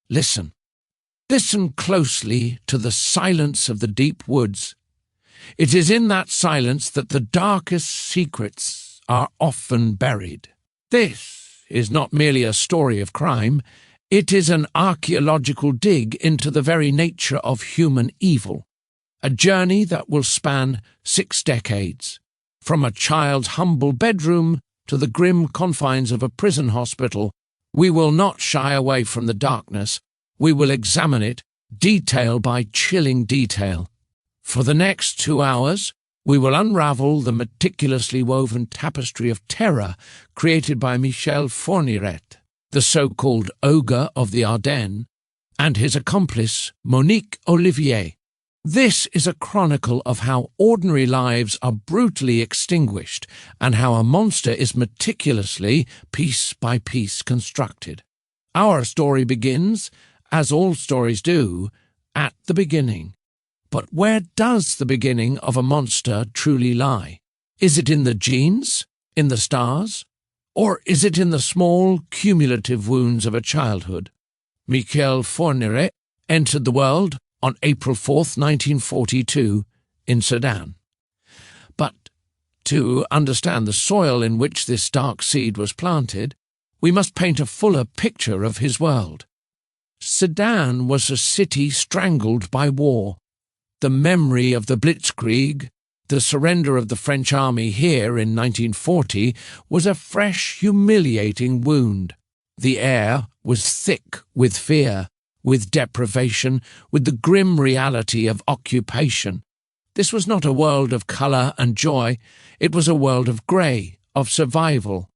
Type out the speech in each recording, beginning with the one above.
Listen. Listen closely to the silence of the deep woods. It is in that silence that the darkest secrets are often buried. This is not merely a story of crime. It is an archaeological dig into the very nature of human evil, a journey that will span 6 decades, from a child's humble bedroom to the grim confines of a prison hospital. We will not shy away from the darkness. We will examine it, detail by chilling detail. For the next 2 hours, we will unravel the meticulously woven tapestry of terror created by Michel Fourniret, the so-called Ogre of the Ardennes, and his accomplice, Monique Olivier. This is a chronicle of how ordinary lives are brutally extinguished and how a monster is meticulously, piece by piece, constructed. Our story begins, as all stories do, at the beginning. But where does the beginning of a monster truly lie? Is it in the genes, in the stars, or is it in the small, cumulative wounds of a childhood? Michel Fourniret entered the world on April 4th, 1942, in Sedan. But to understand the soil in which this dark seed was planted, we must paint a fuller picture of his world. Sedan was a city strangled by war. The memory of the Blitzkrieg, the surrender of the French army here in 1940, was a fresh, humiliating wound. The air was thick with fear, with deprivation, with the grim reality of occupation. This was not a world of colour and joy. It was a world of grey, of survival.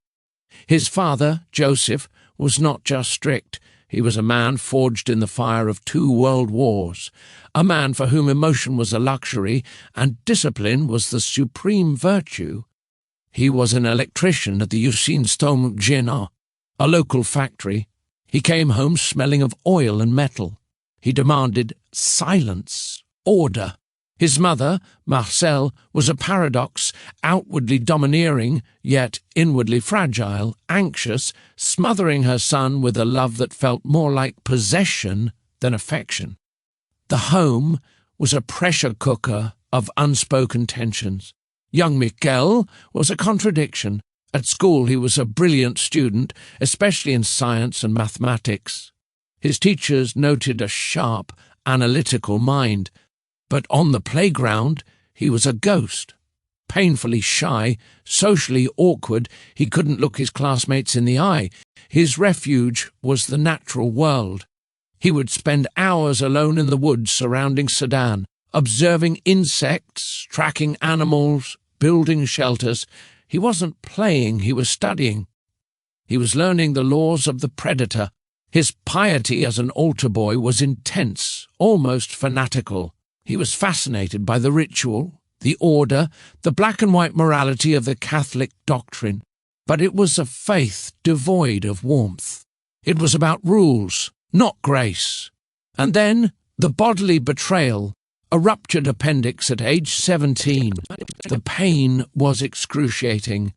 His father, Joseph, was not just strict. He was a man forged in the fire of 2 world wars, a man for whom emotion was a luxury and discipline was the supreme virtue. He was an electrician at the Usine Stom Géant, a local factory. He came home smelling of oil and metal. He demanded silence, order. His mother, Marcel, was a paradox, outwardly domineering, yet inwardly fragile, anxious, smothering her son with a love that felt more like possession than affection. The home was a pressure cooker of unspoken tensions. Young Michel was a contradiction. At school he was a brilliant student, especially in science and mathematics. His teachers noted a sharp, analytical mind. But on the playground, he was a ghost. Painfully shy, socially awkward, he couldn't look his classmates in the eye. His refuge was the natural world. He would spend hours alone in the woods surrounding Sedan, observing insects, tracking animals, building shelters. He wasn't playing, he was studying. He was learning the laws of the predator. His piety as an altar boy was intense, almost fanatical. He was fascinated by the ritual, the order, the black-and-white morality of the Catholic doctrine. But it was a faith devoid of warmth. It was about rules, not grace. And then the bodily betrayal, a ruptured appendix at age 17. The pain was excruciating.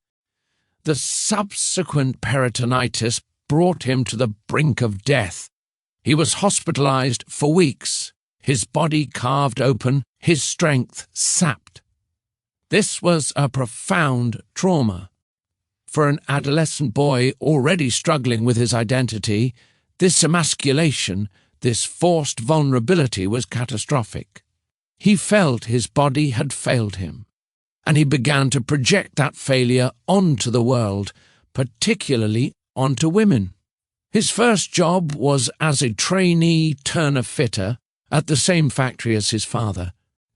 The subsequent peritonitis brought him to the brink of death. He was hospitalized for weeks. His body carved open, his strength sapped. This was a profound trauma. For an adolescent boy already struggling with his identity, this emasculation, this forced vulnerability was catastrophic. He felt his body had failed him, and he began to project that failure onto the world, particularly onto women. His first job was as a trainee turner fitter at the same factory as his father.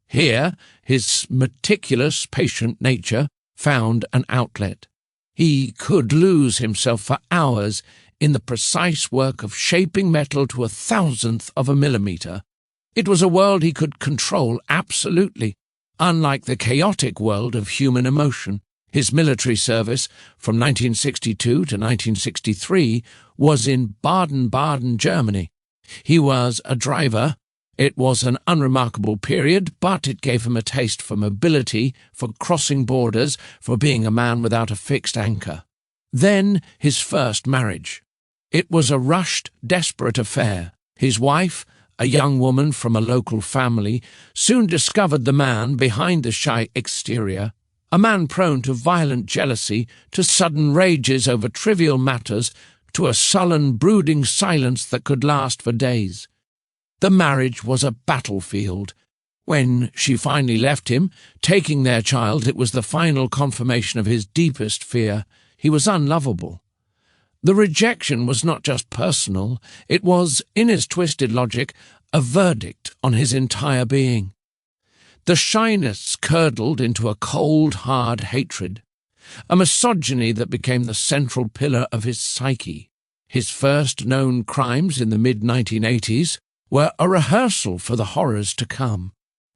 Here, his meticulous, patient nature found an outlet. He could lose himself for hours in the precise work of shaping metal to 1,000th of a millimeter. It was a world he could control absolutely, unlike the chaotic world of human emotion. His military service, from 1962 to 1963, was in Baden-Baden, Germany. He was a driver. It was an unremarkable period, but it gave him a taste for mobility, for crossing borders, for being a man without a fixed anchor. Then his first marriage. It was a rushed, desperate affair. His wife, a young woman from a local family, soon discovered the man behind the shy exterior, a man prone to violent jealousy, to sudden rages over trivial matters, to a sullen, brooding silence that could last for days. The marriage was a battlefield. When she finally left him, taking their child, it was the final confirmation of his deepest fear. He was unlovable. The rejection was not just personal, it was, in his twisted logic, a verdict on his entire being. The shyness curdled into a cold, hard hatred, a misogyny that became the central pillar of his psyche. His first known crimes in the mid-1980s were a rehearsal for the horrors to come.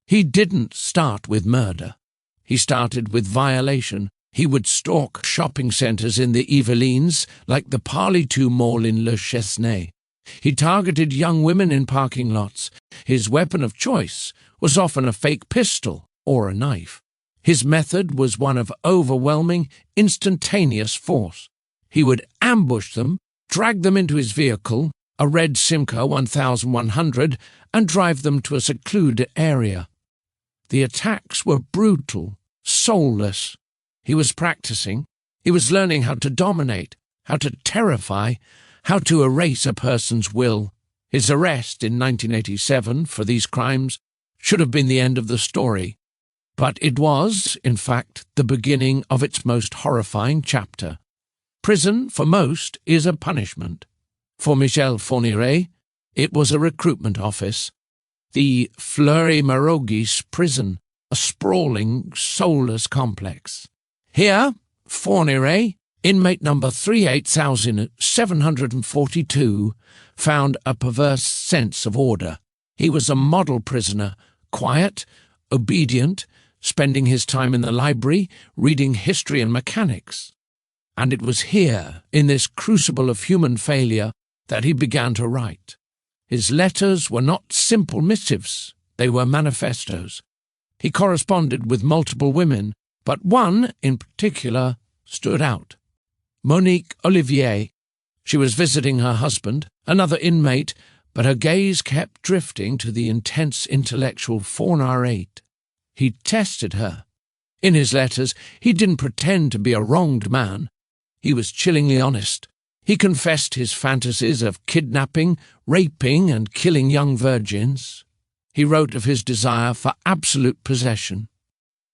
He didn't start with murder. He started with violation. He would stalk shopping centres in the Yvelines like the Parly-Two Mall in Le Chesnay. He targeted young women in parking lots. His weapon of choice was often a fake pistol or a knife. His method was one of overwhelming, instantaneous force. He would ambush them, drag them into his vehicle, a red Simca 1100, and drive them to a secluded area. The attacks were brutal, soulless. He was practicing. He was learning how to dominate, how to terrify, how to erase a person's will. His arrest in 1987 for these crimes should have been the end of the story. But it was, in fact, the beginning of its most horrifying chapter. Prison, for most, is a punishment. For Michel Fourniret, it was a recruitment office. The Fleury-Mérogis prison, a sprawling, soulless complex. Here, Fourniret, inmate number 38,742, found a perverse sense of order. He was a model prisoner, quiet, obedient, spending his time in the library, reading history and mechanics. And it was here, in this crucible of human failure, that he began to write. His letters were not simple missives, they were manifestos. He corresponded with multiple women, but one, in particular, stood out. Monique Olivier. She was visiting her husband, another inmate, but her gaze kept drifting to the intense intellectual Fourniret. He tested her. In his letters, he didn't pretend to be a wronged man. He was chillingly honest. He confessed his fantasies of kidnapping, raping, and killing young virgins. He wrote of his desire for absolute possession.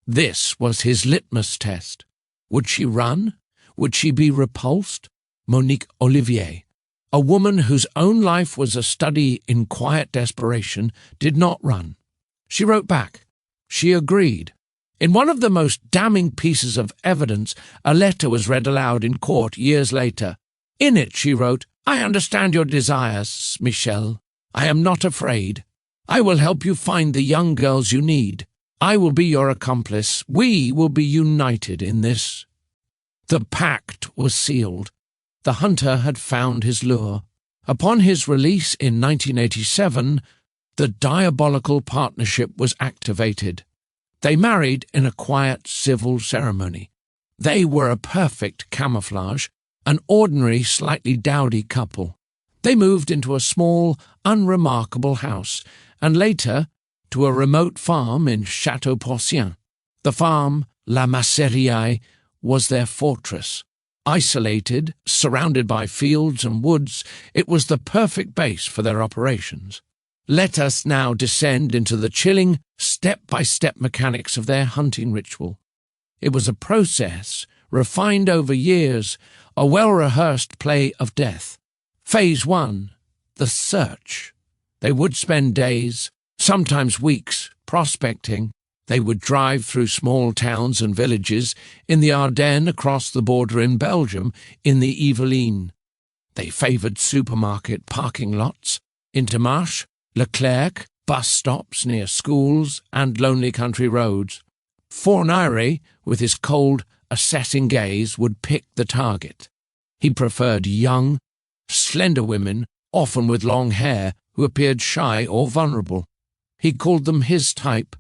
This was his litmus test. Would she run? Would she be repulsed? Monique Olivier, a woman whose own life was a study in quiet desperation, did not run. She wrote back. She agreed. In one of the most damning pieces of evidence, a letter was read aloud in court years later. In it, she wrote, "I understand your desires, Michel. I am not afraid. I will help you find the young girls you need. I will be your accomplice. We will be united in this." The pact was sealed. The hunter had found his lure. Upon his release in 1987, the diabolical partnership was activated. They married in a quiet civil ceremony. They were a perfect camouflage, an ordinary, slightly dowdy couple. They moved into a small, unremarkable house, and later to a remote farm in Château-Porcien. The farm, La Masserie, was their fortress. Isolated, surrounded by fields and woods, it was the perfect base for their operations. Let us now descend into the chilling, step-by-step mechanics of their hunting ritual. It was a process, refined over years, a well-rehearsed play of death. Phase 1, the search. They would spend days, sometimes weeks, prospecting. They would drive through small towns and villages in the Ardennes, across the border in Belgium, in the Yvelines. They favoured supermarket parking lots, Intermarché, Leclerc, bus stops near schools and lonely country roads. Fourniret, with his cold, assessing gaze, would pick the target. He preferred young, slender women, often with long hair, who appeared shy or vulnerable. He called them his type.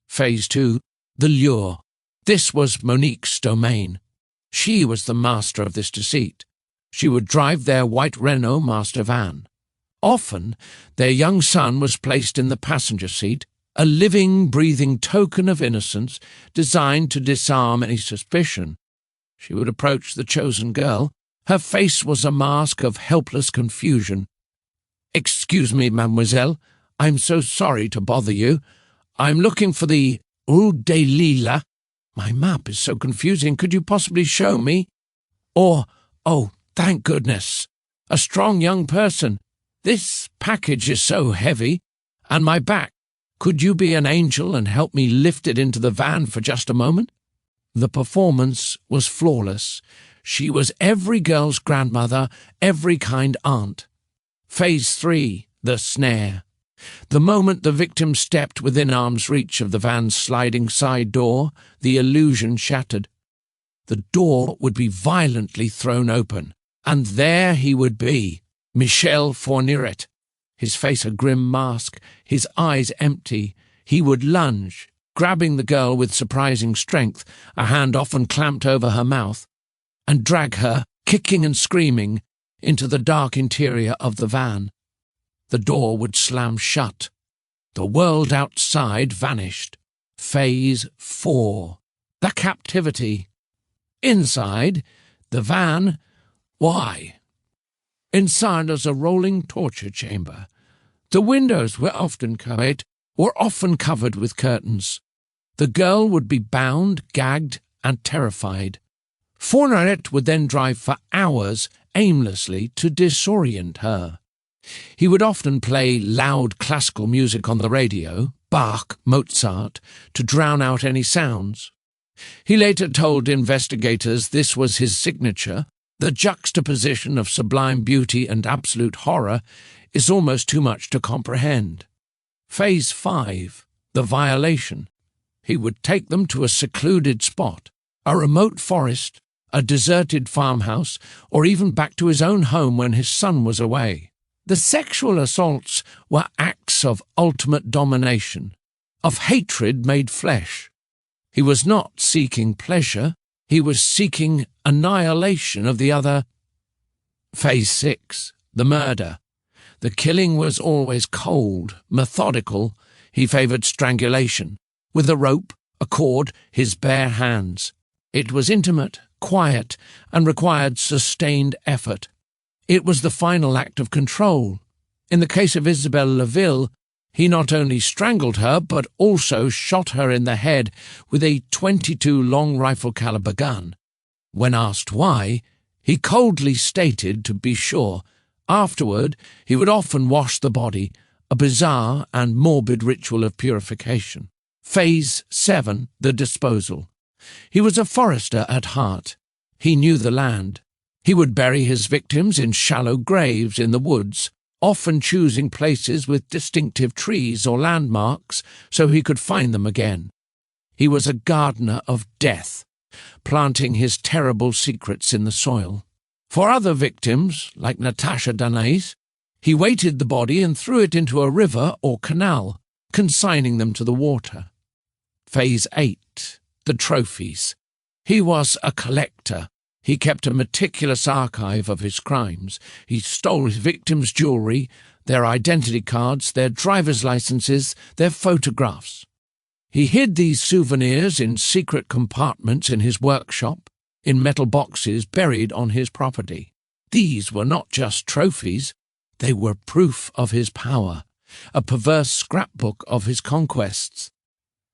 Phase 2, the lure. This was Monique's domain. She was the master of this deceit. She would drive their white Renault master van. Often, their young son was placed in the passenger seat, a living, breathing token of innocence designed to disarm any suspicion. She would approach the chosen girl. Her face was a mask of helpless confusion. "Excuse me, mademoiselle. I'm so sorry to bother you. I'm looking for the Rue des Lilas. My map is so confusing. Could you possibly show me? Or, oh, thank goodness, a strong young person. This package is so heavy, and my back. Could you be an angel and help me lift it into the van for just a moment?" The performance was flawless. She was every girl's grandmother, every kind aunt. Phase 3, the snare. The moment the victim stepped within arm's reach of the van's sliding side door, the illusion shattered. The door would be violently thrown open, and there he would be, Michel Fourniret, his face a grim mask, his eyes empty. He would lunge, grabbing the girl with surprising strength, a hand often clamped over her mouth, and drag her, kicking and screaming, into the dark interior of the van. The door would slam shut. The world outside vanished. Phase 4. The captivity. Inside, the van, why? Inside was a rolling torture chamber. The windows were often covered with curtains. The girl would be bound, gagged, and terrified. Fourniret would then drive for hours aimlessly to disorient her. He would often play loud classical music on the radio, Bach, Mozart, to drown out any sounds. He later told investigators this was his signature. The juxtaposition of sublime beauty and absolute horror is almost too much to comprehend. Phase 5, the violation. He would take them to a secluded spot, a remote forest, a deserted farmhouse, or even back to his own home when his son was away. The sexual assaults were acts of ultimate domination, of hatred made flesh. He was not seeking pleasure, he was seeking annihilation of the other. Phase 6, the murder. The killing was always cold, methodical. He favoured strangulation, with a rope, a cord, his bare hands. It was intimate, quiet, and required sustained effort. It was the final act of control. In the case of Isabelle Laville, he not only strangled her, but also shot her in the head with a .22 long rifle-caliber gun. When asked why, he coldly stated, to be sure. Afterward, he would often wash the body, a bizarre and morbid ritual of purification. Phase 7, the disposal. He was a forester at heart. He knew the land. He would bury his victims in shallow graves in the woods, often choosing places with distinctive trees or landmarks so he could find them again. He was a gardener of death, planting his terrible secrets in the soil. For other victims, like Natasha Danais, he weighted the body and threw it into a river or canal, consigning them to the water. Phase 8, the trophies. He was a collector. He kept a meticulous archive of his crimes. He stole his victims' jewellery, their identity cards, their driver's licenses, their photographs. He hid these souvenirs in secret compartments in his workshop, in metal boxes buried on his property. These were not just trophies, they were proof of his power, a perverse scrapbook of his conquests.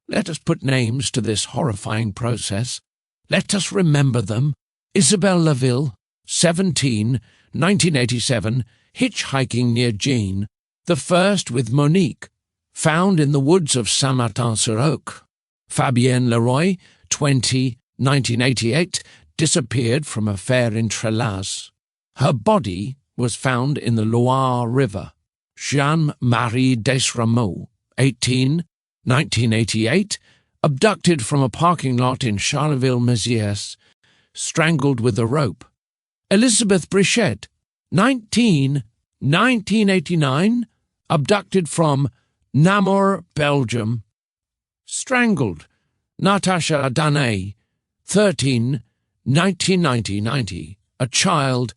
Let us put names to this horrifying process. Let us remember them. Isabelle Laville, 17, 1987, hitchhiking near Jean. The first with Monique, found in the woods of Saint-Martin-sur-Oc. Fabienne Leroy, 20, 1988, disappeared from affair in Trelaz. Her body was found in the Loire River. Jean-Marie Desrameaux, 18, 1988, abducted from a parking lot in Charleville-Mézières, strangled with a rope. Elisabeth Brichette, 19, 1989, abducted from Namur, Belgium, strangled. Natasha Danais, 13, 1990, a child,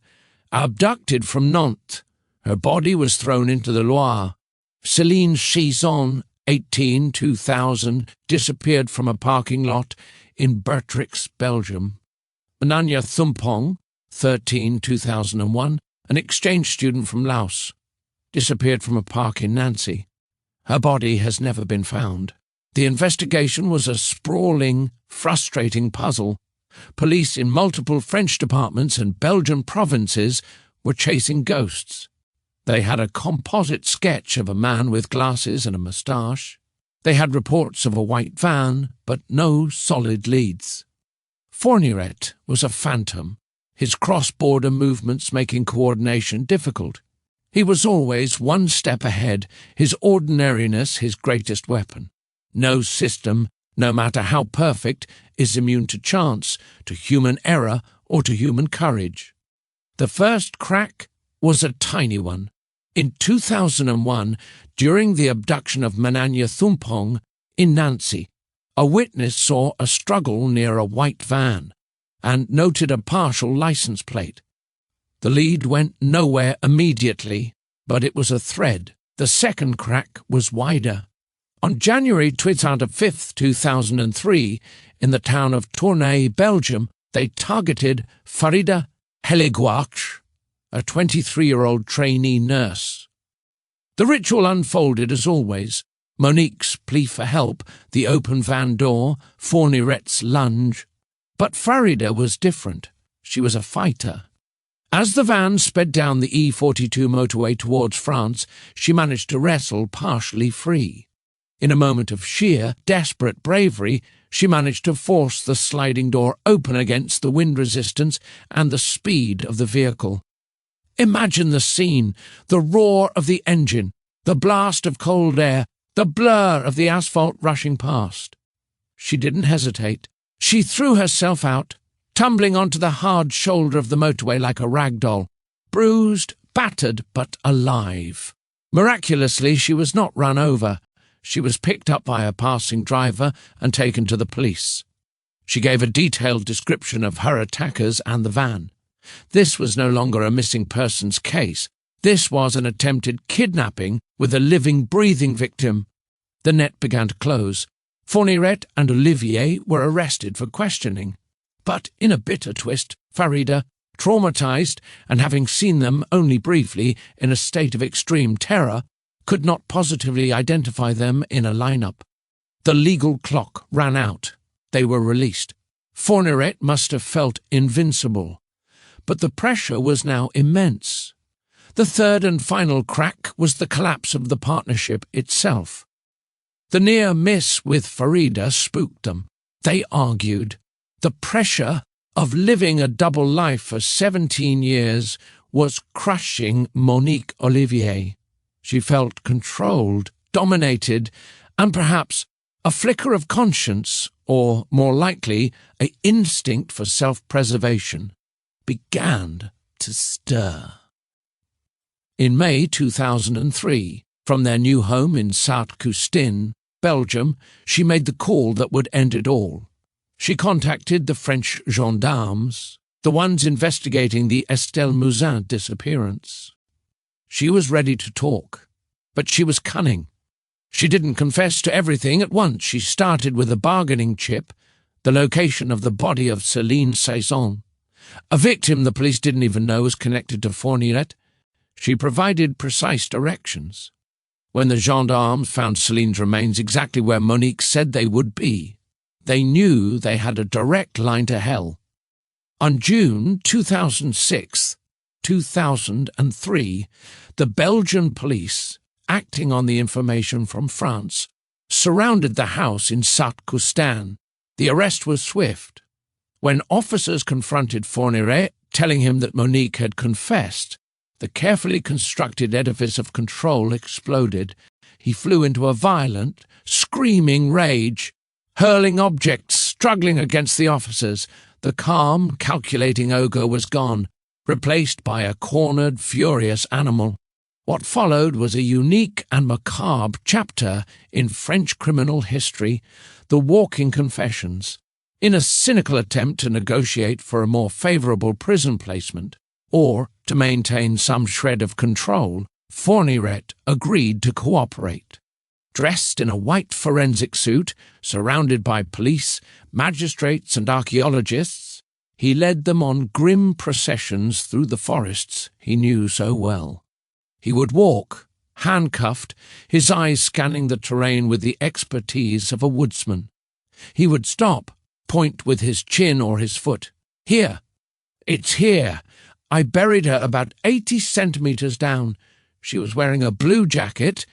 abducted from Nantes. Her body was thrown into the Loire. Céline Chison, 18, 2000, disappeared from a parking lot in Bertrix, Belgium. Mananya Thumpong, 13, 2001, an exchange student from Laos, disappeared from a park in Nancy. Her body has never been found. The investigation was a sprawling, frustrating puzzle. Police in multiple French departments and Belgian provinces were chasing ghosts. They had a composite sketch of a man with glasses and a moustache. They had reports of a white van, but no solid leads. Fourniret was a phantom, his cross-border movements making coordination difficult. He was always one step ahead, his ordinariness his greatest weapon. No system, no matter how perfect, is immune to chance, to human error, or to human courage. The first crack was a tiny one. In 2001, during the abduction of Mananya Thumpong in Nancy, a witness saw a struggle near a white van and noted a partial license plate. The lead went nowhere immediately, but it was a thread. The second crack was wider. On January 25, 2003, in the town of Tournai, Belgium, they targeted Farida Heligouach, a 23-year-old trainee nurse. The ritual unfolded as always. Monique's plea for help, the open van door, Fourniret's lunge. But Farida was different. She was a fighter. As the van sped down the E42 motorway towards France, she managed to wrestle partially free. In a moment of sheer, desperate bravery, she managed to force the sliding door open against the wind resistance and the speed of the vehicle. Imagine the scene, the roar of the engine, the blast of cold air, the blur of the asphalt rushing past. She didn't hesitate. She threw herself out, tumbling onto the hard shoulder of the motorway like a rag doll, bruised, battered, but alive. Miraculously, she was not run over. She was picked up by a passing driver and taken to the police. She gave a detailed description of her attackers and the van. This was no longer a missing persons case. This was an attempted kidnapping with a living, breathing victim. The net began to close. Fourniret and Olivier were arrested for questioning. But in a bitter twist, Farida, traumatized and having seen them only briefly in a state of extreme terror, could not positively identify them in a lineup. The legal clock ran out. They were released. Fourniret must have felt invincible. But the pressure was now immense. The third and final crack was the collapse of the partnership itself. The near miss with Farida spooked them. They argued. The pressure of living a double life for 17 years was crushing Monique Olivier. She felt controlled, dominated, and perhaps a flicker of conscience, or more likely, an instinct for self-preservation, began to stir. In May 2003, from their new home in Saart-Custine, Belgium, she made the call that would end it all. She contacted the French gendarmes, the ones investigating the Estelle Mouzin disappearance. She was ready to talk, but she was cunning. She didn't confess to everything at once. She started with a bargaining chip, the location of the body of Céline Chison, a victim the police didn't even know was connected to Fourniret. She provided precise directions. When the gendarmes found Céline's remains exactly where Monique said they would be, they knew they had a direct line to hell. On June 2003, the Belgian police, acting on the information from France, surrounded the house in Saart-Custine. The arrest was swift. When officers confronted Fourniret, telling him that Monique had confessed, the carefully constructed edifice of control exploded. He flew into a violent, screaming rage, hurling objects, struggling against the officers. The calm, calculating Ogre was gone, replaced by a cornered, furious animal. What followed was a unique and macabre chapter in French criminal history, the walking confessions. In a cynical attempt to negotiate for a more favourable prison placement, or To maintain some shred of control, Fourniret agreed to cooperate. Dressed in a white forensic suit, surrounded by police, magistrates and archaeologists, he led them on grim processions through the forests he knew so well. He would walk, handcuffed, his eyes scanning the terrain with the expertise of a woodsman. He would stop, point with his chin or his foot. "Here! It's here! I buried her about 80 centimetres down. She was wearing a blue jacket,"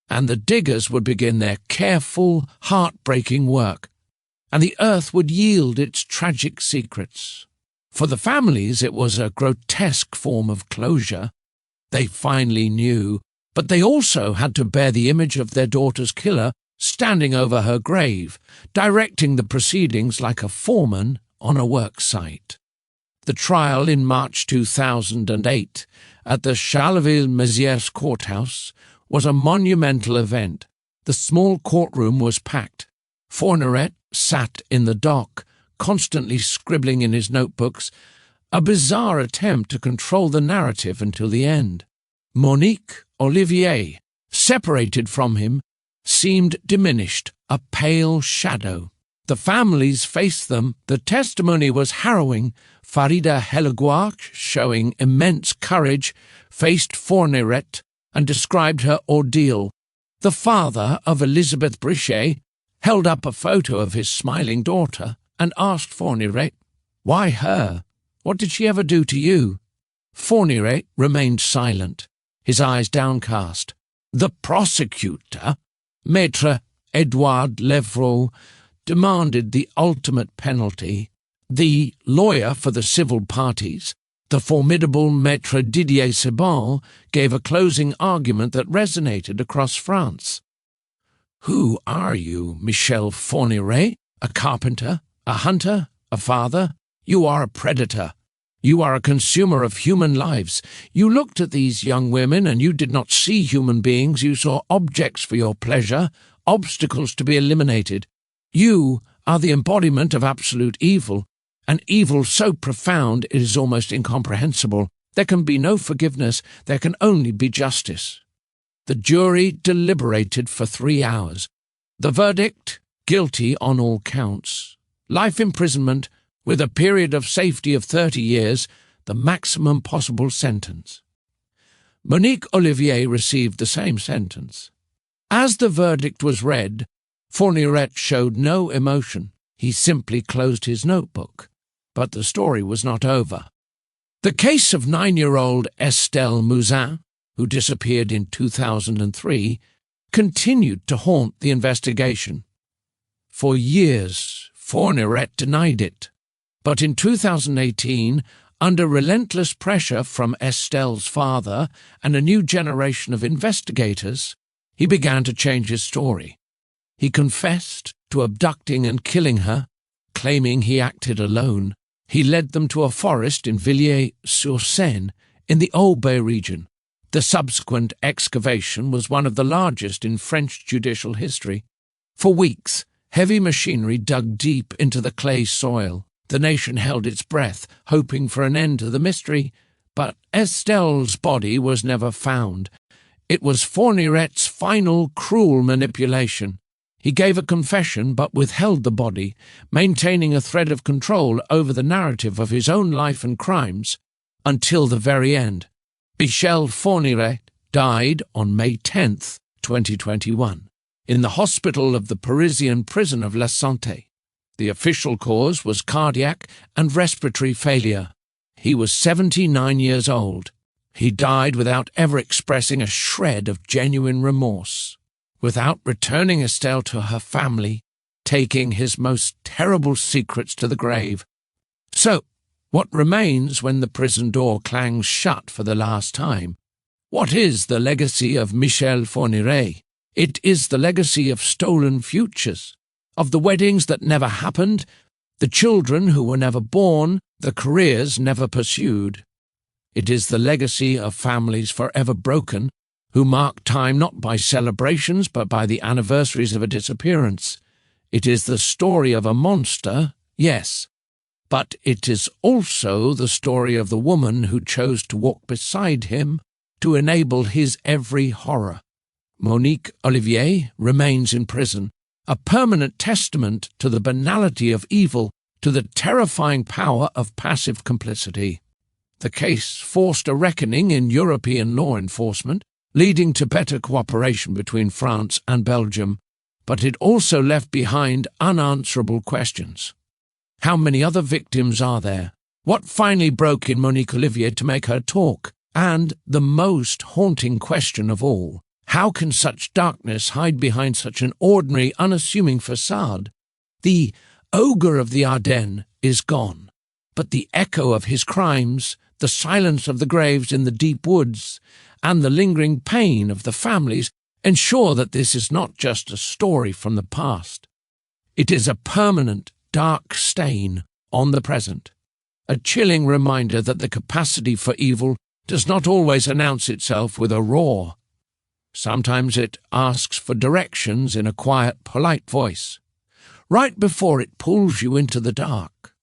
and the diggers would begin their careful, heartbreaking work, and the earth would yield its tragic secrets. For the families it was a grotesque form of closure. They finally knew, but they also had to bear the image of their daughter's killer standing over her grave, directing the proceedings like a foreman on a work site. The trial in March 2008 at the Charleville-Mézières courthouse was a monumental event. The small courtroom was packed. Fourniret sat in the dock, constantly scribbling in his notebooks, a bizarre attempt to control the narrative until the end. Monique Olivier, separated from him, seemed diminished, a pale shadow. The families faced them. The testimony was harrowing. Farida Hellegouarch, showing immense courage, faced Fourniret and described her ordeal. The father of Elisabeth Brichet held up a photo of his smiling daughter and asked Fourniret, "Why her? What did she ever do to you?" Fourniret remained silent, his eyes downcast. The prosecutor, Maître Edouard Levrault, demanded the ultimate penalty. The lawyer for the civil parties, the formidable Maître Didier Sebon, gave a closing argument that resonated across France. "Who are you, Michel Fourniret? A carpenter? A hunter? A father? You are a predator. You are a consumer of human lives. You looked at these young women and you did not see human beings. You saw objects for your pleasure, obstacles to be eliminated. You are the embodiment of absolute evil, an evil so profound it is almost incomprehensible. There can be no forgiveness. There can only be justice." The jury deliberated for 3 hours. The verdict: guilty on all counts. Life imprisonment, with a period of safety of 30 years, the maximum possible sentence. Monique Olivier received the same sentence. As the verdict was read, Fourniret showed no emotion. He simply closed his notebook. But the story was not over. The case of 9-year-old Estelle Mouzin, who disappeared in 2003, continued to haunt the investigation. For years, Fourniret denied it. But in 2018, under relentless pressure from Estelle's father and a new generation of investigators, he began to change his story. He confessed to abducting and killing her, claiming he acted alone. He led them to a forest in Villiers-sur-Seine in the Ogre region. The subsequent excavation was one of the largest in French judicial history. For weeks, heavy machinery dug deep into the clay soil. The nation held its breath, hoping for an end to the mystery, but Estelle's body was never found. It was Fourniret's final cruel manipulation. He gave a confession but withheld the body, maintaining a thread of control over the narrative of his own life and crimes until the very end. Michel Fourniret died on May 10, 2021, in the hospital of the Parisian prison of La Santé. The official cause was cardiac and respiratory failure. He was 79 years old. He died without ever expressing a shred of genuine remorse, without returning Estelle to her family, taking his most terrible secrets to the grave. So, what remains when the prison door clangs shut for the last time? What is the legacy of Michel Fourniret? It is the legacy of stolen futures, of the weddings that never happened, the children who were never born, the careers never pursued. It is the legacy of families forever broken, who mark time not by celebrations but by the anniversaries of a disappearance. It is the story of a monster, yes, but it is also the story of the woman who chose to walk beside him to enable his every horror. Monique Olivier remains in prison, a permanent testament to the banality of evil, to the terrifying power of passive complicity. The case forced a reckoning in European law enforcement, leading to better cooperation between France and Belgium, but it also left behind unanswerable questions. How many other victims are there? What finally broke in Monique Olivier to make her talk? And the most haunting question of all, how can such darkness hide behind such an ordinary, unassuming facade? The Ogre of the Ardennes is gone, but the echo of his crimes, the silence of the graves in the deep woods, and the lingering pain of the families ensure that this is not just a story from the past. It is a permanent, dark stain on the present, a chilling reminder that the capacity for evil does not always announce itself with a roar. Sometimes it asks for directions in a quiet, polite voice, right before it pulls you into the dark.